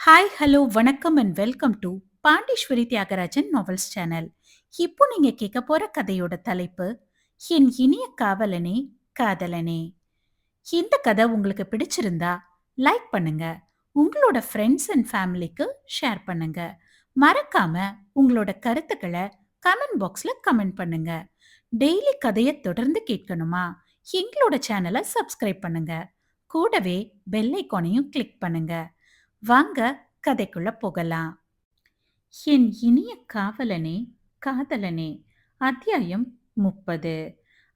Hi, hello, வணக்கம் and welcome to Pandeeswari Thiyagarajan novels channel. இப்போ நீங்க கேட்க போற கதையோட தலைப்பு என் இனிய காவலனே, காதலனே. இந்த கதை உங்களுக்கு பிடிச்சிருந்தா லைக் பண்ணுங்க. உங்களோட ஃப்ரெண்ட்ஸ் அண்ட் ஃபேமிலிக்கு ஷேர் பண்ணுங்க. மறக்காம உங்களோட கருத்துக்களை கமெண்ட் பாக்ஸ்ல கமெண்ட் பண்ணுங்க. டெய்லி கதையை தொடர்ந்து கேட்கணுமா? எங்களோட சேனலை சப்ஸ்கிரைப் பண்ணுங்க. கூடவே பெல் ஐகானையும் கிளிக் பண்ணுங்க. வாங்க கதைக்குள்ள போகலாம். என் இனிய காவலனே, காதலனே. அத்தியாயம் 30.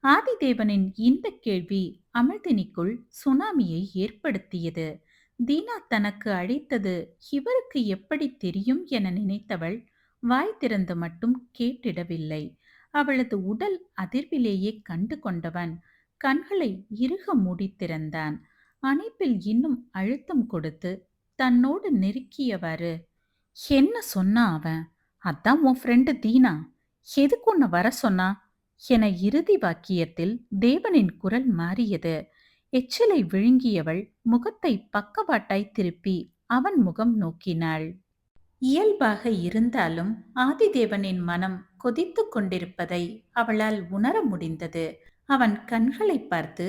ஆதிதேவனின் இந்த கேள்வி அமிர்தினிக்குள் சுனாமியை ஏற்படுத்தியது. தீனா தனக்கு அழைத்தது இவருக்கு எப்படி தெரியும் என நினைத்தவள் வாய் திறந்து மட்டும் கேட்டிடவில்லை. அவளது உடல் அதிர்விலேயே கண்டு கொண்டவன் கண்களை இறுக மூடி திறந்தான். அணைப்பில் இன்னும் அழுத்தம் கொடுத்து தன்னோடு நெருக்கியவாறு, என்ன சொன்னா அவன்? அதான் உன் ஃப்ரெண்டு தீனா. எதுக்கு உன்னை வர சொன்னா என இறுதி வாக்கியத்தில் தேவனின் குரல் மாறியது. எச்சிலை விழுங்கியவள் முகத்தை பக்கவாட்டாய் திருப்பி அவன் முகம் நோக்கினாள். இயல்பாக இருந்தாலும் ஆதிதேவனின் மனம் கொதித்துக் கொண்டிருப்பதை அவளால் உணர முடிந்தது. அவன் கண்களை பார்த்து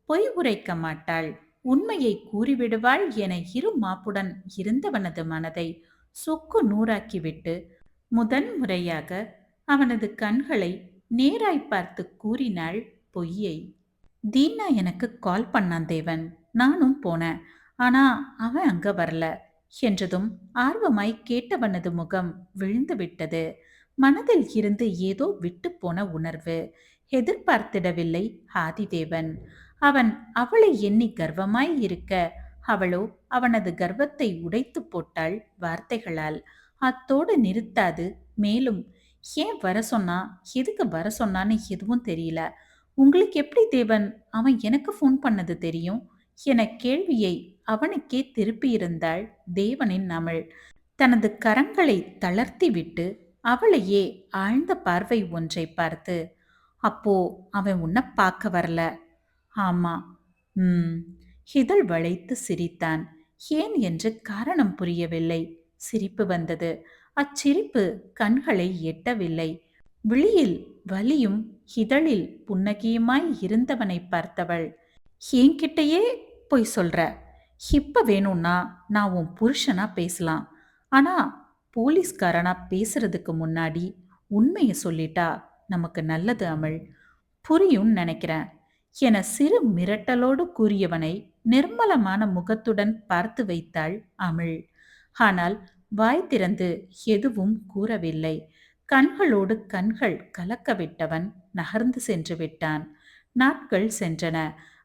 பொய் உரைக்க மாட்டாள், உண்மையை கூறிவிடுவாள் என இரு மாப்புடன் இருந்தவனது மனதை சொக்கு நூறாக்கிவிட்டு முதன் முறையாக அவனது கண்களை நேராய் பார்த்து கூறினாள் பொய்யை. தீனா எனக்கு கால் பண்ணான் தேவன். நானும் போனேன். ஆனா அவன் அங்க வரல என்றதும் ஆர்வமாய் கேட்டவனது முகம் விழுந்து விட்டது. மனதில் இருந்து ஏதோ விட்டு போன உணர்வு. எதிர்பார்த்திடவில்லை ஆதிதேவன். அவன் அவளை எண்ணி கர்வமாய் இருக்க, அவளோ அவனது கர்வத்தை உடைத்து போட்டாள் வார்த்தைகளால். அத்தோடு நிறுத்தாது மேலும், ஏன் வர சொன்னா, எதுக்கு வர சொன்னான்னு எதுவும் தெரியல. உங்களுக்கு எப்படி தேவன் அவன் எனக்கு ஃபோன் பண்ணது தெரியும் என கேள்வியை அவனுக்கே திருப்பியிருந்தாள் தேவனின் அமள். தனது கரங்களை தளர்த்தி விட்டு அவளையே ஆழ்ந்த பார்வை ஒன்றை பார்த்து, அப்போ அவன் உன்னை பார்க்க வரல? ஆமா. ம். இதழ் வளைத்து சிரித்தான். ஏன் என்று காரணம் புரியவில்லை. சிரிப்பு வந்தது. அச்சிரிப்பு கண்களை எட்டவில்லை. விழியில் வலியும் இதழில் புன்னகையுமாய் இருந்தவனை பார்த்தவள், என்கிட்டயே பொய் சொல்ற. இப்ப வேணும்னா நான் உன் புருஷனா பேசலாம். ஆனா போலீஸ்காரனா பேசுறதுக்கு முன்னாடி உண்மையை சொல்லிட்டா நமக்கு நல்லது அமிழ். புரியும் நினைக்கிறேன் என சிறு மிரட்டலோடு கூறியவனை நிர்மலமான முகத்துடன் பார்த்து வைத்தாள் அமிழ். ஆனால் வாய் திறந்து எதுவும் கூறவில்லை. கண்களோடு கண்கள் கலக்க விட்டவன் நகர்ந்து சென்று விட்டான். நாட்கள் சென்றன.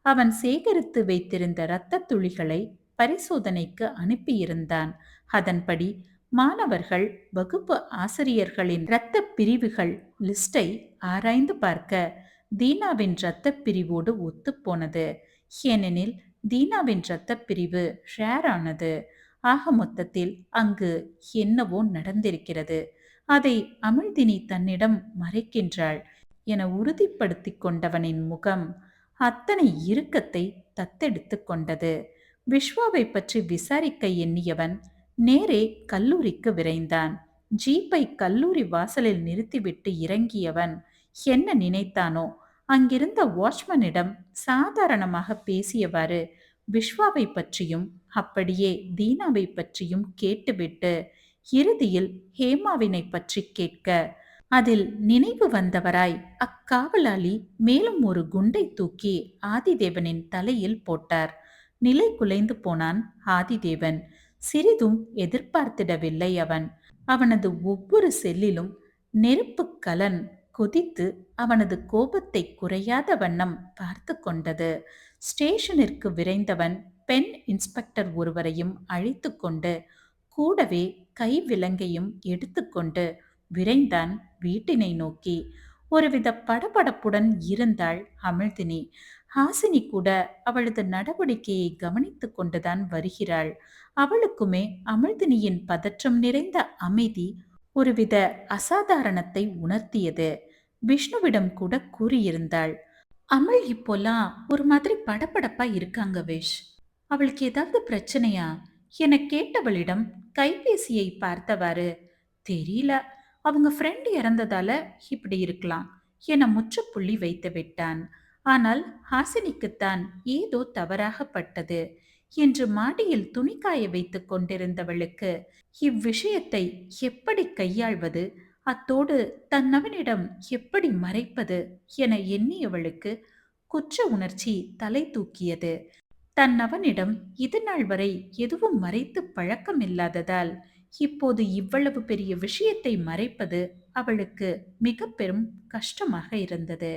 அவன் சேகரித்து வைத்திருந்த இரத்த துளிகளை பரிசோதனைக்கு அனுப்பியிருந்தான். அதன்படி மாணவர்கள் வகுப்பு ஆசிரியர்களின் இரத்த பிரிவுகள் லிஸ்டை ஆராய்ந்து பார்க்க தீனாவின் இரத்த பிரிவோடு ஒத்துப்போனது. ஏனெனில் தீனாவின் இரத்த பிரிவு ஷேர் ஆனது. ஆக மொத்தத்தில் அங்கு என்னவோ நடந்திருக்கிறது. அதை அமிழ்தினி தன்னிடம் மறைக்கின்றாள் என உறுதிப்படுத்திக் கொண்டவனின் முகம் அத்தனை இறுக்கத்தை தத்தெடுத்து கொண்டது. விஸ்வாவை பற்றி விசாரிக்க எண்ணியவன் நேரே கல்லூரிக்கு விரைந்தான். ஜீப்பை கல்லூரி வாசலில் நிறுத்திவிட்டு இறங்கியவன் என்ன நினைத்தானோ, அங்கிருந்த வாட்ச்மேனிடம் சாதாரணமாக பேசியவாறு விஸ்வாவை பற்றியும் அப்படியே தீனாவை பற்றியும் கேட்டுவிட்டு இறுதியில் ஹேமாவினை பற்றி கேட்க, அதில் நினைவு வந்தவராய் அக்காவலாளி மேலும் ஒரு குண்டை தூக்கி ஆதிதேவனின் தலையில் போட்டார். நிலை குலைந்து போனான் ஆதிதேவன். சிறிதும் எதிர்பார்த்திடவில்லை அவன். அவனது ஒவ்வொரு செல்லிலும் நெருப்பு கலன் கொதித்து அவனது கோபத்தை குறையாத வண்ணம் பார்த்து கொண்டது. ஸ்டேஷனிற்கு விரைந்தவன் பெண் இன்ஸ்பெக்டர் ஒருவரையும் அழைத்து கொண்டு கூடவே கை விலங்கையும் எடுத்துக்கொண்டு விரைந்தான் வீட்டினை நோக்கி. ஒருவித படபடப்புடன் இருந்தாள் அமிழ்தினி. ஹாசினி கூட அவளது நடவடிக்கையை கவனித்துக் கொண்டுதான் வருகிறாள். அவளுக்குமே அமிழ்தினியின் பதற்றம் நிறைந்த அமைதி ஒருவித அசாதாரணத்தை உணர்த்தியது. விஷ்ணுவிடம் கூட கூறியிருந்தாள், அமிழ் இப்போல்லாம் ஒரு மாதிரி படபடப்பா இருக்காங்க விஷ். அவளுக்கு ஏதாவது பிரச்சனையா என கேட்டவளிடம் கைபேசியை பார்த்தவாறு, தெரியல, அவங்க ஃப்ரெண்ட் இறந்ததால இப்படி இருக்கலாம் என முற்றுப்புள்ளி வைத்து விட்டான். ஆனால் ஹாசினிக்குத்தான் ஏதோ தவறாகப்பட்டது என்று மாடியில் துணிக்காய வைத்துக் கொண்டிருந்தவளுக்கு இவ்விஷயத்தை எப்படி கையாள்வது, அத்தோடு தன்னவனிடம் எப்படி மறைப்பது என எண்ணியவளுக்கு குற்ற உணர்ச்சி தலை தூக்கியது. தன்னவனிடம் இதுநாள் வரை எதுவும் மறைத்து பழக்கமில்லாததால் இப்போது இவ்வளவு பெரிய விஷயத்தை மறைப்பது அவளுக்கு மிக பெரும் கஷ்டமாக இருந்தது.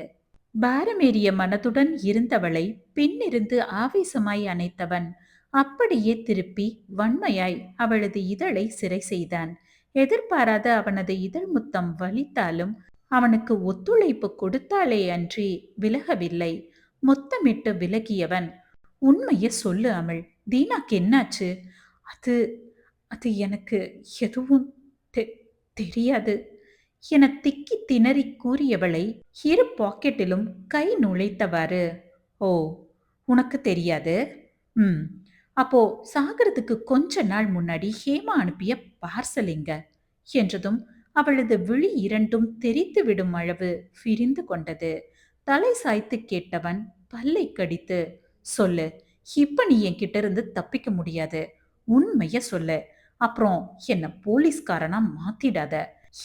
பாரமேறிய மனதுடன் இருந்தவளை பின்னிருந்து ஆவேசமாய் அணைத்தவன் அப்படியே திருப்பி வன்மையாய் அவளது இதழை சிறை செய்தான். எதிர்பாராத அவனது இதழ் முத்தம் வலித்தாலும் அவனுக்கு ஒத்துழைப்பு கொடுத்தாலே அன்றி விலகவில்லை. முத்தமிட்டு விலகியவன், உண்மைய சொல்லு அமிழ், தீனாக்கு என்னாச்சு? அது அது எனக்கு எதுவும் தெரியாது என திக்கி திணறி கூறியவளை இரு பாக்கெட்டிலும் கை நுழைத்தவாறு, ஓ, உனக்கு தெரியாது? ம், அப்போ சாகரத்துக்கு கொஞ்ச நாள் முன்னாடி ஹேமா அனுப்பிய பார்சல் எங்க என்றதும் அவளது விழி இரண்டும் தெரித்து விடும் அளவு விரிந்து கொண்டது. தலை சாய்த்து கேட்டவன் பல்லை கடித்து, சொல்லு, இப்ப நீ என்கிட்ட இருந்து தப்பிக்க முடியாது, உண்மைய சொல்லு, அப்புறம் என்ன போலீஸ்காரனா மாத்திடாத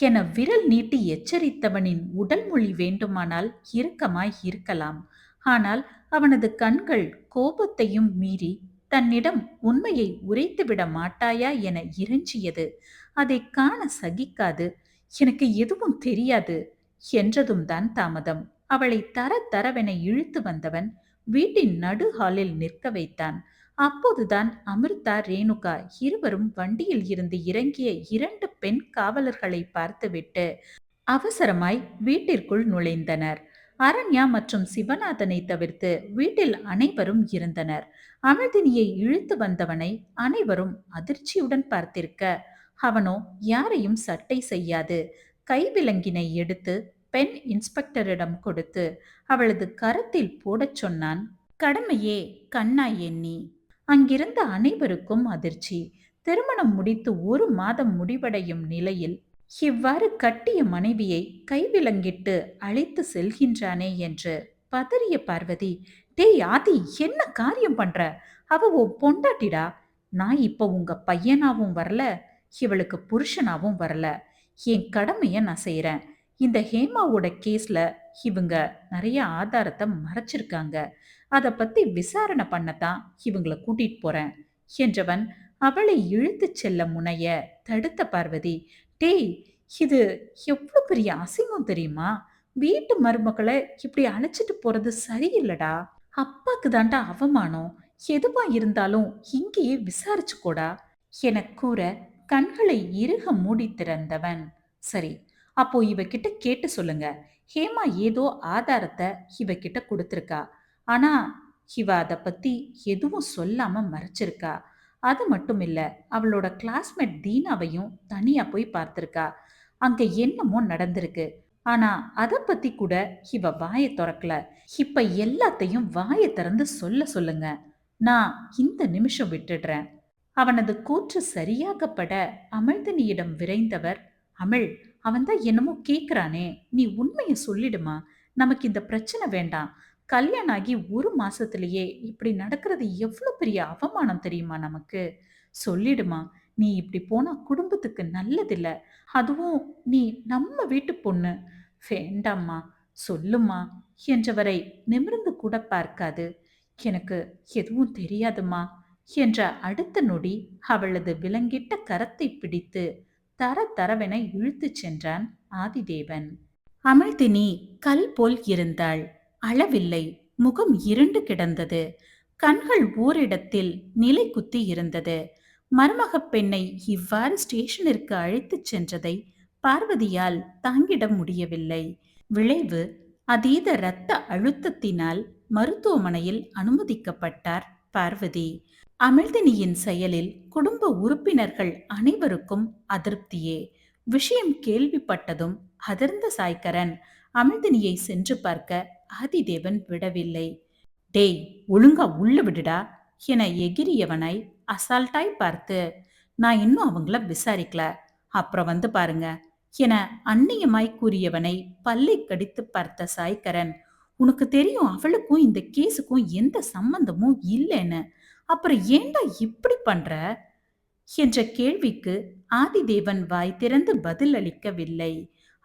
என விரல் நீட்டி எச்சரித்தவனின் உடல் மொழி வேண்டுமானால் இறுக்கமாய் இருக்கலாம். ஆனால் அவனது கண்கள் கோபத்தையும் மீறி தன்னிடம் உண்மையை உரைத்துவிட மாட்டாயா என இறைஞ்சியது. அதை காண சகிக்காது, எனக்கு எதுவும் தெரியாது என்றதும் தான் தாமதம். அவளை தர தரவென இழுத்து வந்தவன் வீட்டின் நடு ஹாலில் நிற்க வைத்தான். அப்போதுதான் அமிர்தா, ரேணுகா இருவரும் வண்டியில் இருந்து இறங்கிய இரண்டு பெண் காவலர்களை பார்த்துவிட்டு அவசரமாய் வீட்டிற்குள் நுழைந்தனர். அரண்யா மற்றும் சிவநாதனை தவிர்த்து வீட்டில் அனைவரும் இருந்தனர். அமிர்தினியை இழுத்து வந்தவனை அனைவரும் அதிர்ச்சியுடன் பார்த்திருக்க, அவனோ யாரையும் சட்டை செய்யாது கைவிலங்கினை எடுத்து பெண் இன்ஸ்பெக்டரிடம் கொடுத்து அவளது கரத்தில் போடச் சொன்னான். கடமையே கண்ணாய் எண்ணி. அங்கிருந்த அனைவருக்கும் அதிர்ச்சி. திருமணம் முடித்து 1 மாதம் முடிவடையும் நிலையில் இவ்வாறு கட்டிய மனைவியை கைவிலங்கிட்டு அழைத்து செல்கின்றானே என்று பதறிய பார்வதி, டேய் ஆதி, என்ன காரியம் பண்ற? அவ உன் பொண்டாட்டிடா. நான் இப்ப உங்க பையனாவும் வரல, இவளுக்கு புருஷனாவும் வரல. என் கடமைய நான் செய்யறேன். இந்த ஹேமாவோட கேஸ்ல இவங்க நிறைய ஆதாரத்தை மறைச்சிருக்காங்க. அத பத்தி விசாரணை பண்ணத்தான் இவங்கள கூட்டிட்டு போறேன் என்றவன் அவளை இழுத்துச் செல்ல முனைய தடுத்த பார்வதி, டேய், இது எவ்வளவு பெரிய அசிங்கம் தெரியுமா? வீட்டு மருமகளை இப்படி அழைச்சிட்டு போறது சரியில்லடா. அப்பாக்கு தாண்டா அவமானம். எதுவா இருந்தாலும் இங்கேயே விசாரிச்சுக்கோடா என கூற கண்களை இறுக மூடி திறந்தவன், சரி, அப்போ இவகிட்ட கேட்டு சொல்லுங்க. ஹேமா ஏதோ ஆதாரத்தை இவகிட்ட கொடுத்திருக்கா. ஆனா இவ அத பத்தி எதுவும் சொல்லாம மறைச்சிருக்கா. அது மட்டும் இல்ல, அவளோட கிளாஸ்மேட் தீனாவையும் தனியா போய் பார்த்திருக்கா. அங்க என்னமோ நடந்திருக்கு. ஆனா அத பத்தி கூட இவ வாயை திறக்கல. இப்ப எல்லாத்தையும் வாயை திறந்து சொல்ல சொல்லுங்க. நான் இந்த நிமிஷம் விட்டுடுறேன். அவனது கூற்று சரியாகப்பட அமிழ்தினியிடம் விரைந்தவர், அமிழ், அவன்தான் என்னமோ கேக்குறானே, நீ உண்மையை சொல்லிடுமா. நமக்கு இந்த பிரச்சனை வேண்டாம். கல்யாணம் ஆகி 1 மாசத்திலேயே இப்படி நடக்கிறது எவ்வளவு பெரிய அவமானம் தெரியுமா நமக்கு. சொல்லிடுமா, நீ இப்படி போனா குடும்பத்துக்கு நல்லதில்ல. அதுவும் நீ நம்ம வீட்டு பொண்ணு. வேண்டாம்மா, சொல்லுமா என்றவரை நிமிர்ந்து கூட பார்க்காது, எனக்கு எதுவும் தெரியாதுமா என்ற அடுத்த நொடி அவளது விலங்கிட்ட கரத்தை பிடித்து தர தரவென இழுத்துச் சென்றான் ஆதிதேவன். அமிழ்தினி கல் போல் இருந்தாள். அளவில்லை, முகம் இருண்டு கிடந்தது. கண்கள் ஓரிடத்தில் நிலை குத்தி இருந்தது. மருமகப் பெண்ணை இவ்வாறு ஸ்டேஷனிற்கு அழைத்துச் சென்றதை பார்வதியால் தாங்கிட முடியவில்லை. விளைவு, அதீத இரத்த அழுத்தத்தினால் மருத்துவமனையில் அனுமதிக்கப்பட்டார் பார்வதி. அமிழ்தினியின் செயலில் குடும்ப உறுப்பினர்கள் அனைவருக்கும் அதிருப்தியே. விஷயம் கேள்விப்பட்டதும் அதிர்ந்த சாய்கரன் அமிழ்தினியை சென்று பார்க்க ஆதிதேவன் விடவில்லை. டேய், ஒழுங்கா உள்ள விடுடா என எகிரியவனை அசால்ட்டாய் பார்த்து, நான் இன்னும் அவங்கள விசாரிக்கல, அப்புறம் வந்து பாருங்க என அந்நியமாய் கூறியவனை பல்லை கடித்து பார்த்த சாய்கரன், உனக்கு தெரியும் அவளுக்கும் இந்த கேஸுக்கும் எந்த சம்பந்தமும் இல்லைன்னு, அப்புறம் ஏன்டா இப்படி பண்ற என்ற கேள்விக்கு ஆதிதேவன் வாய் திறந்து பதில் அளிக்கவில்லை.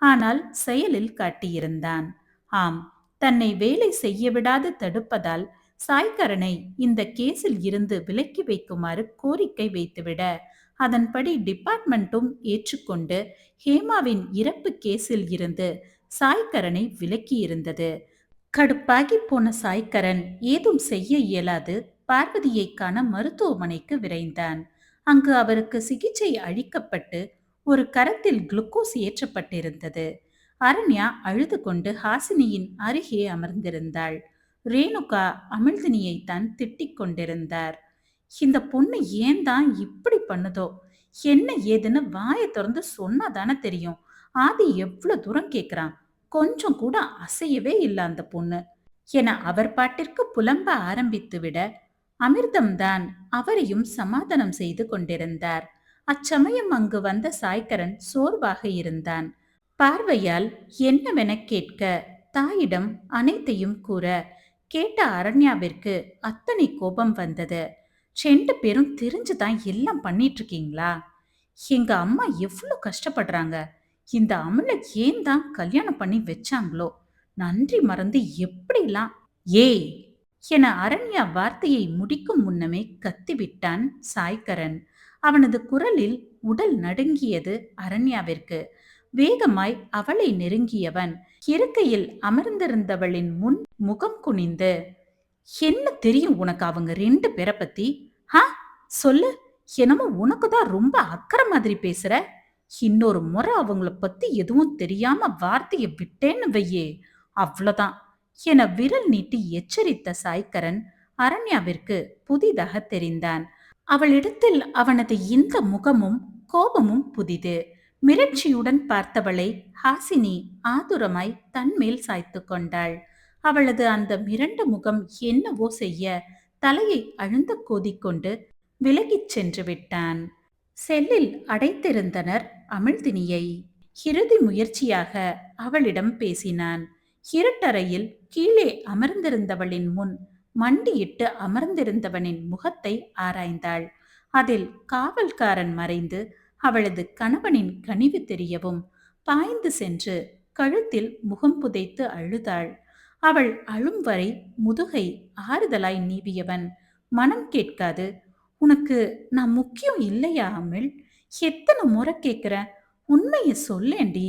ஆனால் செயலில் காட்டியிருந்தான். ஆம், தன்னை வேலை செய்ய விடாது தடுப்பதால் சாய்கரனை இந்த கேஸில் இருந்து விலக்கி வைக்குமாறு கோரிக்கை வைத்துவிட, அதன்படி டிபார்ட்மெண்ட்டும் ஏற்றுக்கொண்டு ஹேமாவின் இறப்பு கேஸில் இருந்து சாய்கரனை விலக்கியிருந்தது. கடுப்பாகி போன சாய்கரன் ஏதும் செய்ய இயலாது பார்வதியை காண மருத்துவமனைக்கு விரைந்தான். அங்கு அவருக்கு சிகிச்சை அளிக்கப்பட்டு ஒரு கரத்தில் குளுக்கோஸ் ஏற்றப்பட்டிருந்தது. அரண்யா அழுது கொண்டு ஹாசினியின் அருகே அமர்ந்திருந்தாள். ரேணுகா அமிழ்தினியை தான் திட்டிக் கொண்டிருந்தார். இந்த பொண்ணு ஏன் தான் இப்படி பண்ணுதோ, என்ன ஏதுன்னு வாயை திறந்து சொன்னாதானே தெரியும். ஆதி எவ்வளவு தூரம் கேக்குறான், கொஞ்சம் கூட அசையவே இல்லை அந்த பொண்ணு என அவர் பாட்டிற்கு புலம்ப ஆரம்பித்து விட, அமிர்தம்தான் அவரையும் சமாதானம் செய்து கொண்டிருந்தார். அச்சமயம் அங்கு வந்த சாய்கரன் சோர்வாக இருந்தான். பார்வையால் என்னவென கேட்க, தாயிடம் அனைத்தையும் கூற, கேட்ட அரண்யாவிற்கு அத்தனை கோபம் வந்தது. 2 பேரும் தெரிஞ்சுதான் எல்லாம் பண்ணிட்டு இருக்கீங்களா? எங்க அம்மா எவ்வளவு கஷ்டப்படுறாங்க. இந்த அமலை ஏன் தான் கல்யாணம் பண்ணி வச்சாங்களோ, நன்றி மறந்து எப்படிலாம். ஏய் என அரண்யா வார்த்தையை முடிக்கும் முன்னமே கத்திவிட்டான் சாய்கரன். அவனது குரலில் உடல் நடுங்கியது அரண்யாவிற்கு. வேகமாய் அவளை நெருங்கியவன் இருக்கையில் அமர்ந்திருந்தவளின் முன் முகம் குனிந்து, என்ன தெரியும் உனக்கு அவங்க 2 பேரை பத்தி? ஹா, சொல்லு. என்னமோ உனக்கு தான் ரொம்ப அக்கறை மாதிரி பேசுற. இன்னொரு முறை அவங்கள பத்தி எதுவும் தெரியாம வார்த்தையை விட்டேன்னு வையே, அவ்வளவுதான் என விரல் நீட்டி எச்சரித்த சாய்கரன் அரண்யாவிற்கு புதிதாக தெரிந்தான். அவளிடத்தில் அவனது இந்த முகமும் கோபமும் புதிது. மிரட்சியுடன் பார்த்தவளை ஹாசினி ஆதுரமாய் தன்மேல் சாய்த்து கொண்டாள். அவளது அந்த மிரண்ட முகம் என்னவோ செய்ய தலையை அழுந்த கோதிக்கொண்டு விலகிச் சென்று விட்டான். செல்லில் அடைத்திருந்தனர் அமிழ்தினியை. இறுதி முயற்சியாக அவளிடம் பேசினான். இருட்டறையில் கீழே அமர்ந்திருந்தவளின் முன் மண்டியிட்டு அமர்ந்திருந்தவனின் முகத்தை ஆராய்ந்தாள். அதில் காவல்காரன் மறைந்து அவளது கணவனின் கனிவு தெரியவும் பாய்ந்து சென்று கழுத்தில் முகம் புதைத்து அழுதாள். அவள் அழும் வரை முதுகை ஆறுதலாய் நீவியவன், மனம் கேட்காது, உனக்கு நான் முக்கியம் இல்லையா அமிழ்? எத்தனை முறை கேக்குற, உண்மைய சொல்லேண்டி.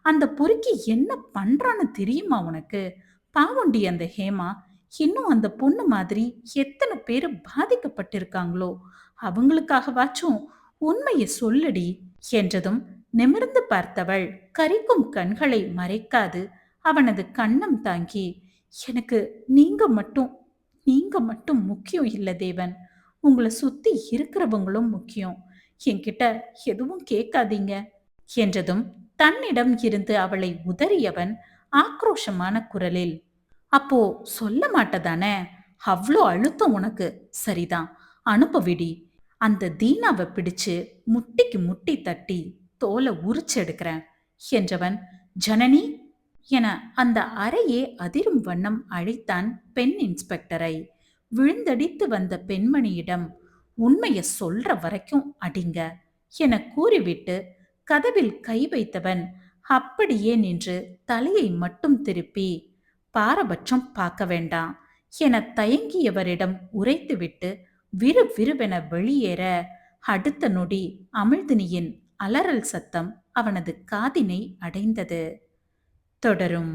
அந்த பொறுக்கி என்ன பண்றான்னு தெரியுமா உனக்கு? பாவண்டி அந்த ஹேமா. இன்னும் அந்த பொண்ணு மாதிரி எத்தனை பேரு பாதிக்கப்பட்டிருக்காங்களோ, அவங்களுக்காகவாச்சும் உண்மைய சொல்லுடி என்றதும் நிமிர்ந்து பார்த்தவள் கரிக்கும் கண்களை மறைக்காது அவனது கன்னம் தாங்கி, எனக்கு நீங்க மட்டும் முக்கியம் இல்ல தேவன், உங்களை சுத்தி இருக்கிறவங்களும் முக்கியம். என்கிட்ட எதுவும் கேட்காதீங்க என்றதும் தன்னிடம் இருந்து அவளை உதறியவன் ஆக்ரோஷமான குரலில், அப்போ சொல்ல மாட்டதானே? அவ்வளோ அழுத்தம் உனக்கு, சரிதான், அனுப்ப விடி. அந்த தீனாவை பிடிச்சு முட்டிக்கு முட்டி தட்டி தோலை உரிச்செடுக்கிறேன் என்றவன், ஜனனி என அந்த அறையே அதிரும் வண்ணம் அழைத்தான் பெண் இன்ஸ்பெக்டரை. விழுந்தடித்து வந்த பெண்மணியிடம், உண்மைய சொல்ற வரைக்கும் அடிங்க என கூறிவிட்டு கதவில் கை வைத்தவன் அப்படியே நின்று தலையை மட்டும் திருப்பி, பாரபட்சம் பார்க்க வேண்டாம் என தயங்கியவரிடம் உரைத்துவிட்டு விறுவிறுவென வெளியேற, அடுத்த நொடி அமிழ்தினியின் அலறல் சத்தம் அவனது காதினை அடைந்தது. தொடரும்.